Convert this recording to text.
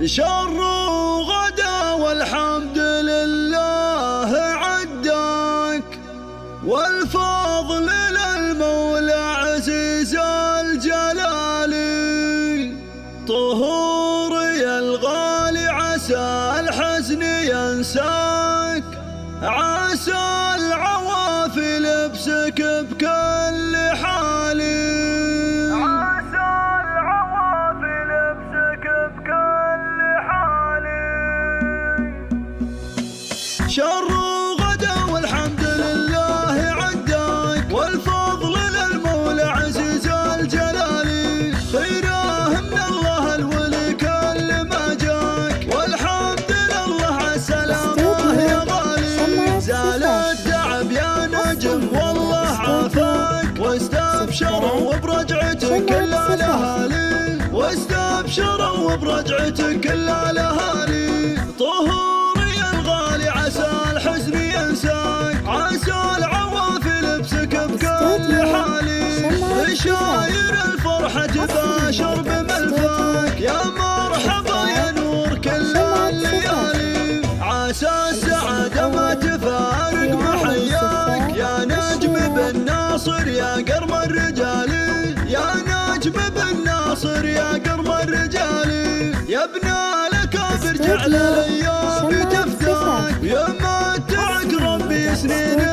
شر غدا والحمد لله عداك، والفضل للمولى عزيز الجلال. طهوري الغالي عسى الحزن ينساك، عسى العوافي لبسك بكل حال. عسى العوافي لبسك بكل حال. شر غدا والحمد لله عداك، والفضل للمولى عزيز الجلال. خيره من الله الولي كل ما جاك، والحمد لله عالسلامة يا غالي. زال التعب يا نجم والله عافاك، واستبشروا برجعتك كل الاهالي، واستبشروا برجعتك كل الاهالي. طهوري الغالي عسى الحزن ينساك، عسى العوافي لبسك بكل حالي. بشاير الفرحة تباشر بملفاك، يا مرحبا يا نور كل الليالي. عسى السعادة ما تفارق محياك، يا نجم بن ناصر يا قرم الرجال. يا نجم بن ناصر يا قرم الرجال. يا ابن الأكابر جعل الأيام تفداك، يا متعك ربي سنين